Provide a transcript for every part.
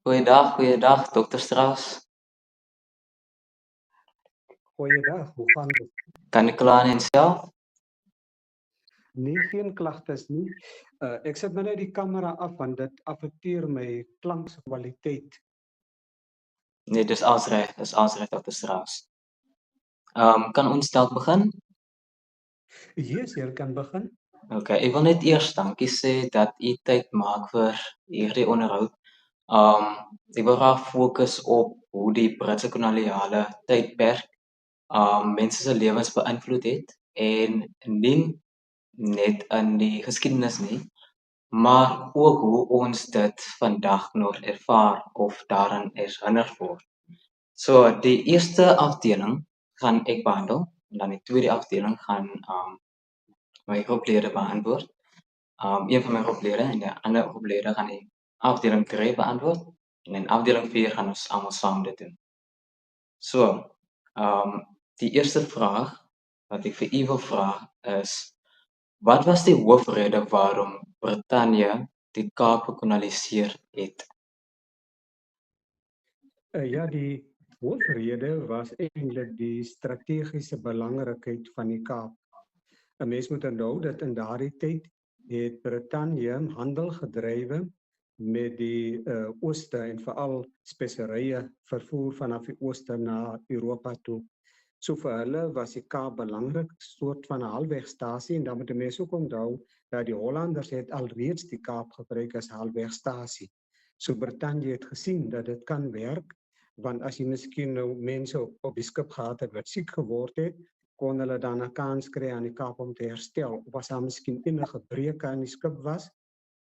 Goeiedag, dokter Strauss. Goeiedag, hoe gaan dit? Kan ek kla en self? Nee, geen klagtes nie. Ek sit maar net die kamera af want dit affekteer my klankkwaliteit. Nee, dis reg, dokter Strauss. Kan ons dalk begin? Yes, jy kan begin. Okay, ek wil net eers dankie sê dat u tyd maak vir hierdie onderhoud. Ek wil graag fokus op hoe die Britse koloniale tydperk mense se lewens beïnvloed het en nie net in die geskiedenis nie, maar ook hoe ons dit vandag nog ervaar of daaraan herinner word. So die eerste afdeling gaan ek behandel en dan die tweede afdeling gaan my groeplede beantwoord. Een van my groeplede en die ander groeplede gaan die afdeling 3 beantwoord en in afdeling 4 gaan ons almal saam dit doen. So, die eerste vraag wat ek vir u wil vra is: wat was die hoofrede waarom Brittanje die Kaap gekoloniseer het? Ja, die hoofrede was eintlik die strategiese belangrikheid van die Kaap. 'n Mens moet onthou dat in daardie tyd het Brittanje handel gedrywe met die ooste en veral speserye vervoer vanaf die ooste na Europa toe. So vir hulle was die Kaap belangrik, soort van 'n halwegstasie, en dan moet mense ook onthou dat die Hollanders het alreeds die Kaap gebruik as halwegstasie. So Brittanje het gesien dat dit kan werk, want as jy miskien nou mense op die skip gehad het wat siek geword het, kon hulle dan 'n kans kry aan die Kaap om te herstel. Of as daar miskien enige breuke aan die skip was,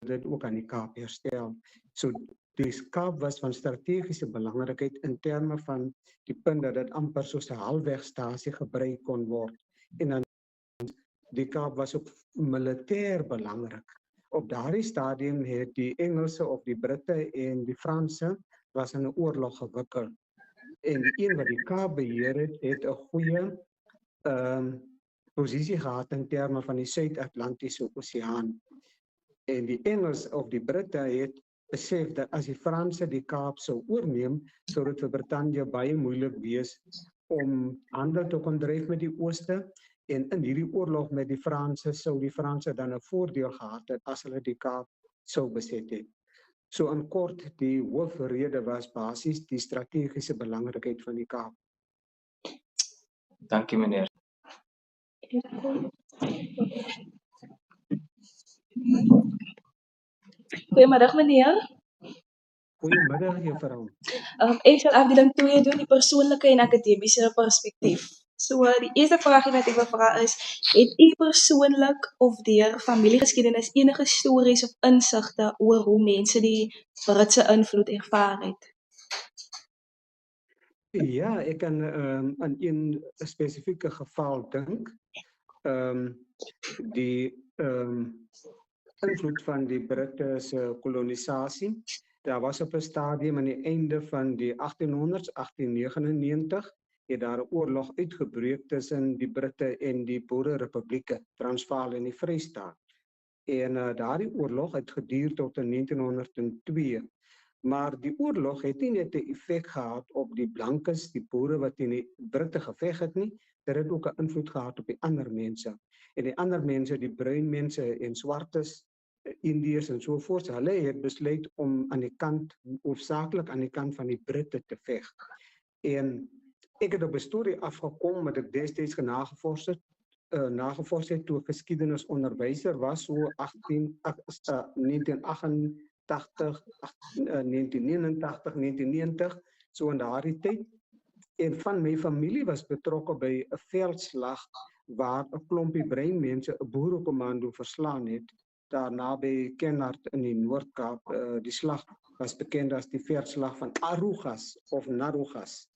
dit ook aan die Kaap herstel. So die Kaap was van strategiese belangrikheid in terme van die punt dat dit amper soos 'n halwegstasie gebruik kon word. En dan die Kaap was ook militêr belangrik. Op daardie stadium het die Engelse of die Britte en die Franse was in 'n oorlog gewikkel. En die een wat die Kaap beheer het 'n goeie posisie gehad in terme van die Suid-Atlantiese Oseaan. En die Engels of die Britte het besef dat as die Franse die Kaap sou oorneem, sou dit vir Brittanje baie moeilik wees om handel te kon dryf met die ooste, en in hierdie oorlog met die Franse sou die Franse dan 'n voordeel gehad het as hulle die Kaap sou beset het. So in kort, die hoofrede was basies die strategiese belangrikheid van die Kaap. Dankie meneer. Goedemiddag meneer. Goeiemiddag juffrou. Ek sal afdeling 2 doen, die persoonlike en akademiese perspektief. So die eerste vraagie wat ek wil vra is: het u persoonlik of deur familiegeskiedenis enige stories of insigte oor hoe mense die Britse invloed ervaar het? Ja, ek kan aan een spesifieke geval dink. Die invloed van die Britte se kolonisasie. Daar was op 'n stadium aan die einde van die 1800s, 1899, het daar 'n oorlog uitgebreek tussen die Britte en die Boererepublieke, Transvaal en die Vrystaat. En daardie oorlog het geduur tot in 1902. Maar die oorlog het nie net 'n effek gehad op die blankes, die boere wat teen die Britte geveg het nie, dit het ook 'n invloed gehad op die ander mense. En die ander mense, die bruin mense en swartes, Indiërs en so voort, hulle het besluit om aan die kant, hoofsaaklik aan die kant van die Britte te veg. En ek het op 'n storie afgekom wat ek destyds nagevors het toe ek geskiedenisonderwyser was, so 1988, 1989, 1990, so in daardie tyd. En van my familie was betrokke by 'n veldslag waar 'n klompie bruin mense 'n boerekommando verslaan het, daar naby Kenhardt in die Noord-Kaap. Die slag was bekend as die veldslag van Arrugas of Narrugas.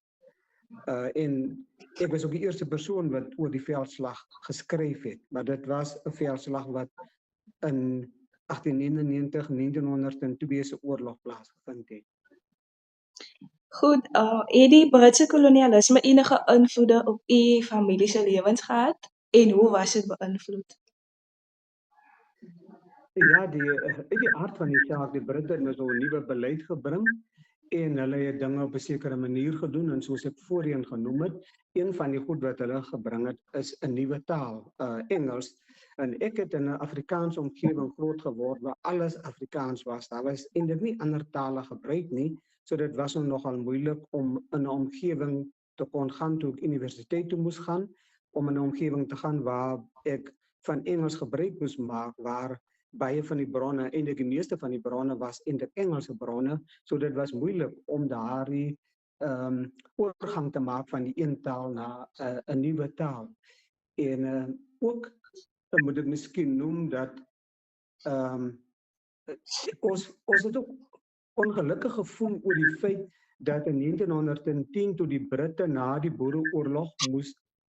En ek was ook die eerste persoon wat oor die veldslag geskryf het, maar dit was 'n veldslag wat in 1899, 1902 se oorlog plaasgevind het. Goed, het die Britse kolonialisme enige invloede op u familie se lewens gehad en hoe was dit beïnvloed? Ja, uit die aard van die saak, die Britte het nou so 'n nuwe beleid gebring en hulle het dinge op 'n sekere manier gedoen en soos ek voorheen genoem het, een van die goed wat hulle gebring het is 'n nuwe taal, Engels. En ek het in 'n Afrikaanse omgewing groot geword waar alles Afrikaans was. Daar was eintlik nie ander tale gebruik nie, so dit was nogal moeilik om in 'n omgewing te kon gaan toe ek universiteit toe moes gaan, om in 'n omgewing te gaan waar ek van Engels gebruik moes maak, waar baie van die bronne, eintlik die meeste van die bronne was eintlik Engelse bronne, so dit was moeilik om daardie oorgang te maak van die een taal na 'n nuwe taal. En ook moet ek miskien noem dat ons het ook ongelukkig gevoel oor die feit dat in 1910 toe die Britte na die Boereoorlog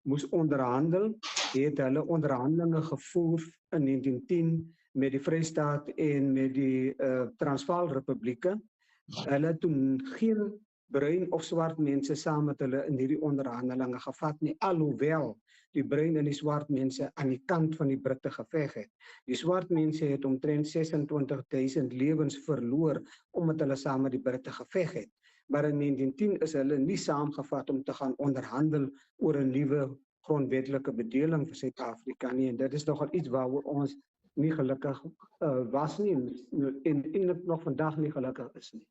moes onderhandel, het hulle onderhandelinge gevoer in 1910 met die Vrystaat en met die Transvaal Republieke. Hulle het toen geen bruin of swart mense saam met hulle in hierdie onderhandelinge gevat nie, alhoewel die bruin en die swart mense aan die kant van die Britte geveg het. Die swart mense het omtrent 26.000 lewens verloor omdat hulle saam met die Britte geveg het. Maar in 1910 is hulle nie saamgevat om te gaan onderhandel oor 'n nuwe grondwetlike bedeling vir Suid-Afrika nie, en dit is nogal iets waaroor ons nie gelukkig was nie en nog vandag nie gelukkig is nie.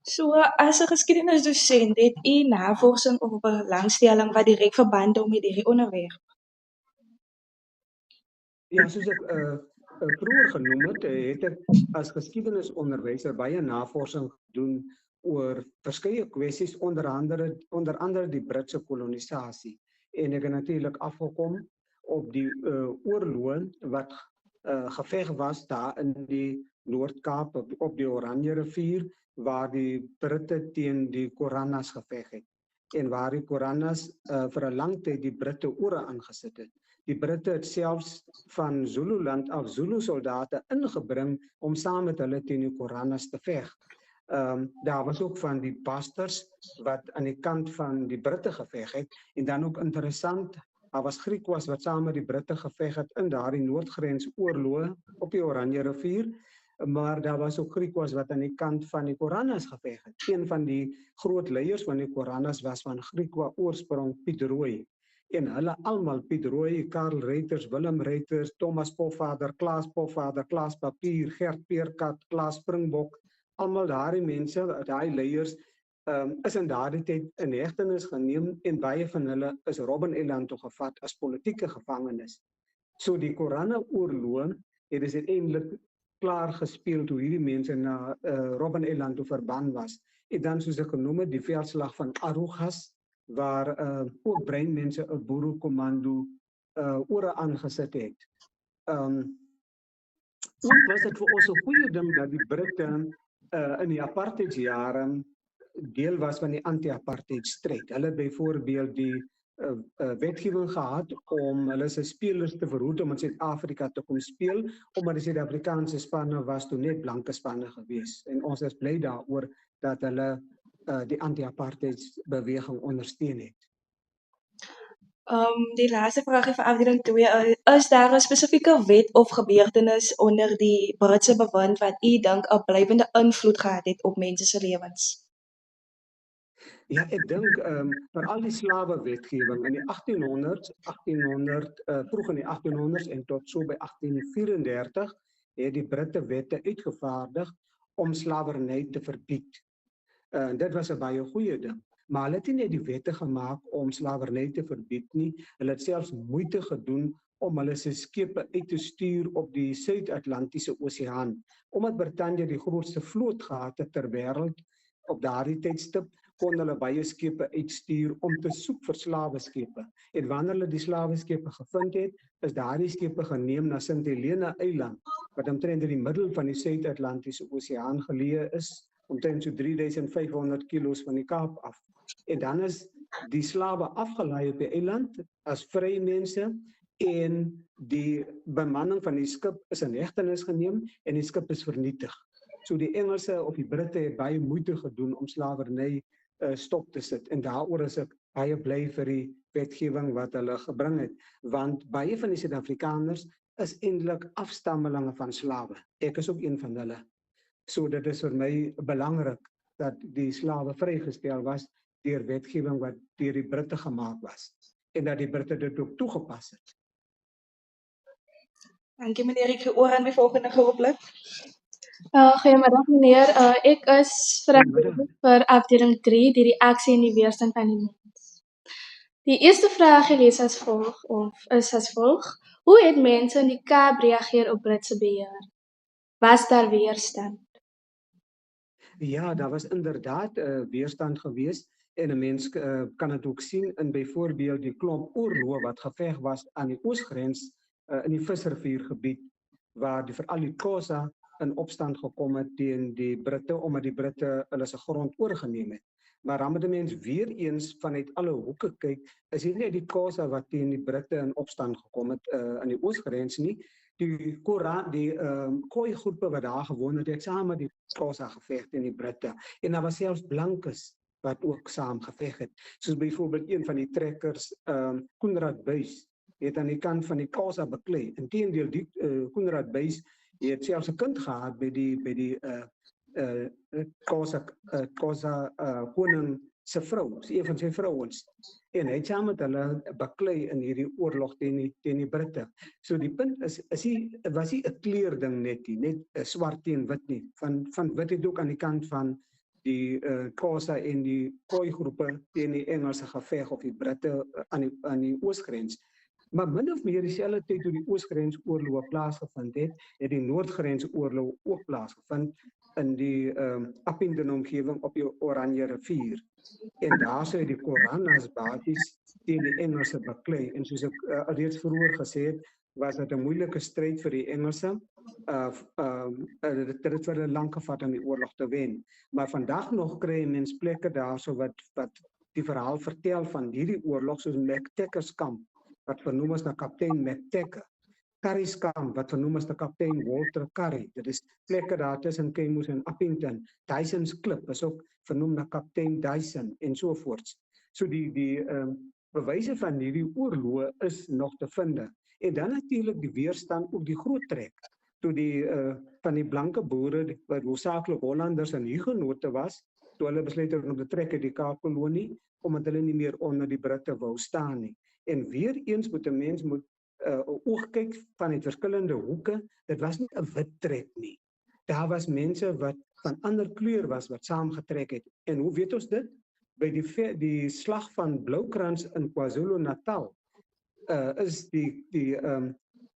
So, as 'n geskiedenisdosent, het u navorsing of belangstelling wat direk verband hou met hierdie onderwerp? Ja, soos ek vroeër genoem het ek as geskiedenisonderwyser baie navorsing gedoen oor verskeie kwessies, onder andere die Britse kolonisasie. En ek het natuurlik afgekom op die oorloë wat geveg was daar in die Noord-Kaap op die Oranje rivier, waar die Britte teen die Koranas geveg het en waar die Koranas vir 'n lang tyd die Britte ore aangesit het. Die Britte het selfs van Zululand af Zulu soldate ingebring om saam met hulle teen die Koranas te veg. Daar was ook van die Basters wat aan die kant van die Britte geveg het, en dan ook interessant, daar was Griekwas wat saam met die Britte geveg het in daardie noordgrensoorloë op die Oranje rivier, maar daar was ook Griekwas wat aan die kant van die Koranas geveg het. Een van die groot leiers van die Koranas was van Griekwa oorsprong, Piet Rooi. En hulle almal, Piet Rooi, Karl Reiters, Willem Reiters, Thomas Pofadder, Klaas Papier, Gert Peerkat, Klaas Springbok, almal daardie mense, daai leiers, is in daardie tyd in hegtenis geneem en baie van hulle is Robben-Eiland toe gevat as politieke gevangenes. So die Koranne-oorloë het is uiteindelik klaar gespeel toe hierdie mense na Robben-Eiland toe verban was. En dan soos ek genoem het, die veldslag van Arugas, waar ook breinmense 'n boerekommando ore aangesit het. Ook was dit vir ons 'n goeie ding dat die Britte in die apartheidsjare deel was van die anti-apartheid stryd. Hulle het byvoorbeeld die wetgewing gehad om hulle se spelers te verhoed om in Suid-Afrika te kom speel, omdat die Suid-Afrikaanse spanne was toe net blanke spanne gewees. En ons is bly daaroor dat hulle die anti-apartheidsbeweging ondersteun het. Die laaste vraagie vir afdeling 2, is daar 'n spesifieke wet of gebeurtenis onder die Britse bewind wat u dink 'n blywende invloed gehad het op mense se lewens? Ja, ek dink veral die slawewetgewing in die 1800s, vroeg in die 1800s en tot so by 1834 het die Britte wette uitgevaardig om slawerny te verbied. Dit was 'n baie goeie ding. Maar hulle het nie net die wette gemaak om slawerny te verbied nie, hulle het selfs moeite gedoen om hulle se skepe uit te stuur op die Suid-Atlantiese Oseaan. Omdat Brittanje die grootste vloot gehad het ter wêreld op daardie tydstip, kon hulle baie skepe uitstuur om te soek vir slaweskepe. En wanneer hulle die slaweskepe gevind het, is daardie skepe geneem na Sint Helena Eiland, wat omtrent in die middel van die Suid-Atlantiese Oseaan geleë is, omtrent so 3500 kilos van die Kaap af. En dan is die slawe afgelaai op die eiland as vrye mense en die bemanning van die skip is in hegtenis geneem en die skip is vernietig. So die Engelse of die Britte het baie moeite gedoen om slawerny stop te sit, en daaroor is ek baie bly vir die wetgewing wat hulle gebring het, want baie van die Suid-Afrikaners is eintlik afstammelinge van slawe. Ek is ook een van hulle. So dit is vir my belangrik dat die slawe vrygestel was deur wetgewing wat deur die Britte gemaak was en dat die Britte dit ook toegepas het. Dankie meneer, ek gee oor aan my volgende geroeplid. Goeiemiddag meneer, ek is verantwoordelik vir afdeling 3, die reaksie en die weerstand van die mens. Die eerste vraag lees as volg, of is as volg: hoe het mense in die Kaap reageer op Britse beheer? Was daar weerstand? Ja, daar was inderdaad weerstand geweest en 'n mens kan dit ook sien in byvoorbeeld die klomp oorloë wat geveg was aan die oosgrens in die Visriviergebied waar veral die Xhosa in opstand gekom het teen die Britte omdat die Britte hulle se grond oorgeneem het. Maar dan moet 'n mens weer eens vanuit alle hoeke kyk, is dit nie die Xhosa wat teen die Britte in opstand gekom het aan die oosgrens nie. Die Khoi groepe wat daar gewoon het saam met die Xhosa geveg teen die Britte. En daar was selfs blankes wat ook saam geveg het. Soos byvoorbeeld een van die trekkers, Koenraad Buys, het aan die kant van die Xhosa beklei. Inteendeel die Koenraad Buys het selfs 'n kind gehad by die Xhosa koning se vrou, een van sy vrouens. En hy het saam met hulle beklei in hierdie oorlog teen die Britte. So die punt was nie 'n kleurding net swart teen wit nie. Van wit het ook aan die kant van die Xhosa en die Khoi groepe teen die Engelse geveg of die Britte aan die oosgrens. Maar min of meer dieselfde tyd toe die oosgrensoorlog plaasgevind het die noordgrensoorlog ook plaasgevind in die Appington omgewing op die Oranje rivier. En daar sou die Koranas basies teen die Engelse beklei. En soos ek reeds vroeër gesê het, was dit 'n moeilike stryd vir die Engelse. Dit het vir 'n lang gevat om die oorlog te wen. Maar vandag nog kry mens plekke daarso wat die verhaal vertel van hierdie oorlog, soos McTacker's kamp, wat vernoem is na kaptein McTacker. Curry's kamp, wat vernoem is na kaptein Walter Curry. Dit is plekke daar tussen Keimoes en Appington. Dyson's Klip is ook vernoem na kaptein Dyson en sovoorts. So die bewyse van hierdie oorloë is nog te vind. En dan natuurlik die weerstand op die groot trek. Toe van die blanke boere, wat hoofsaaklik Hollanders en Hugenote was, toe hulle besluit het om te trek uit die Kaapkolonie, omdat hulle nie meer onder die Britte wou staan nie. En weer eens moet 'n mens oog kyk vanuit verskillende hoeke. Dit was nie 'n wit trek nie. Daar was mense wat van ander kleur was wat saamgetrek het. En hoe weet ons dit? By die slag van Bloukrans in KwaZulu-Natal is die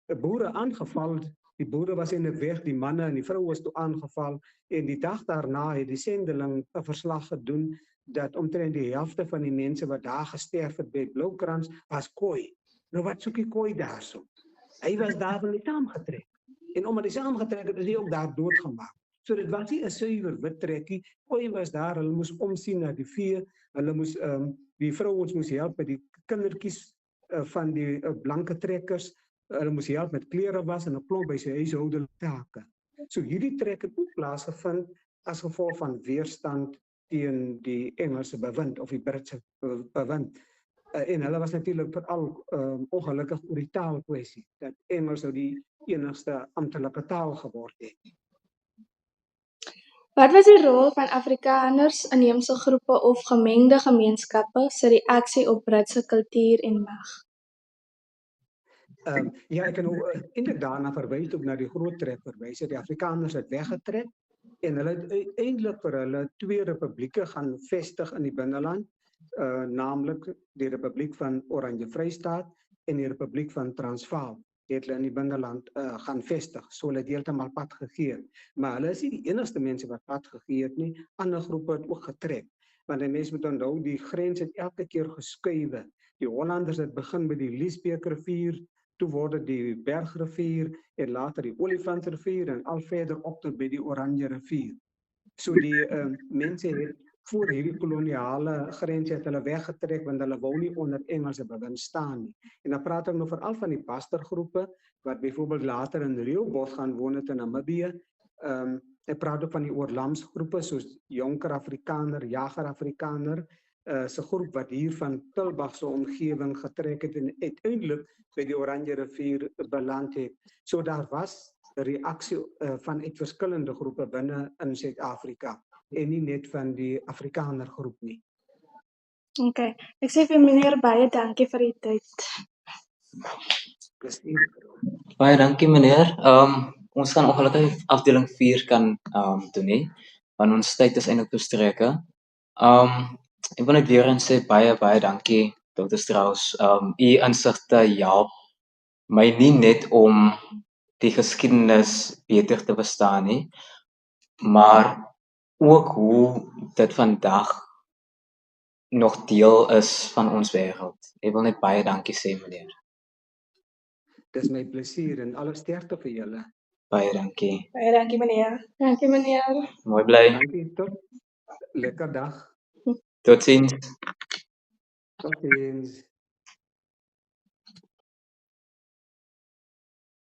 boere aangeval. Die boere was in 'n weg, die manne en die vroue was toe aangeval. En die dag daarna het die sendeling 'n verslag gedoen dat omtrent die helfte van die mense wat daar gesterf het by Bloukrans was Khoi. Nou wat soek die Khoi daarso? Hy was daar van die saamgetrek. En omdat hy saamgetrek het, is hy ook daar doodgemaak. So dit was nie 'n suiwer wit trekkie. Khoi was daar, hulle moes omsien na die vee, hulle moes die vrouens moes help met die kindertjies van die blanke trekkers, hulle moes help met klere was en 'n klomp by sy huishoudelike take. So hierdie trek het ook plaasgevind as gevolg van weerstand teen die Engelse bewind of die Britse bewind. En hulle was natuurlik veral ongelukkig oor die taalkwessie, dat Engels nou die enigste amptelike taal geword het. Wat was die rol van Afrikaners, inheemse groepe of gemengde gemeenskappe se reaksie op Britse kultuur en mag? Ja, ek kan eintlik daarna verwys ook na die groot trek verwys. Die Afrikaners het weggetrek en hulle het eintlik vir hulle 2 republieke gaan vestig in die binneland, naamlik die Republiek van Oranje Vrystaat en die Republiek van Transvaal. Het hulle in die binneland gaan vestig, so hulle het heeltemal pad gegee. Maar hulle is nie die enigste mense wat pad gegee het nie, ander groepe het ook getrek. Want die mense moet onthou, die grens het elke keer geskuif. Die Hollanders het begin by die Liesbeekrivier, toe word dit die Bergrivier en later die Olifantsrivier en al verder op tot by die Oranje rivier. So die mense het voor hierdie koloniale grens het hulle weggetrek want hulle wou nie onder Engelse bewind staan nie. En dan praat ek nou veral van die Bastergroepe wat byvoorbeeld later in Rehoboth gaan woon het in Namibië. Ek praat ook van die oorlamsgroepe soos Jonker Afrikaner, Jager Afrikaner se groep wat hier van Tulbagh se omgewing getrek het en uiteindelik by die Oranje rivier beland het. So daar was 'n reaksie vanuit verskillende groepe binne in Suid-Afrika en nie net van die Afrikaner groep nie. Okay. Ek sê vir meneer baie dankie vir die tyd. Plesier. Baie dankie meneer. Ons gaan ongelukkig afdeling 4 kan doen nie, want ons tyd is eintlik bestreke. Ek wil net weer eens sê baie dankie Dr. Strauss. U insigte help my nie net om die geskiedenis beter te verstaan nie, maar ook hoe dit vandag nog deel is van ons wêreld. Ek wil net baie dankie sê meneer. Dis my plesier en alle sterkte vir julle. Baie dankie. Baie dankie meneer. Dankie meneer. Mooi bly. Dankie tot lekker dag. Totsiens. Totsiens.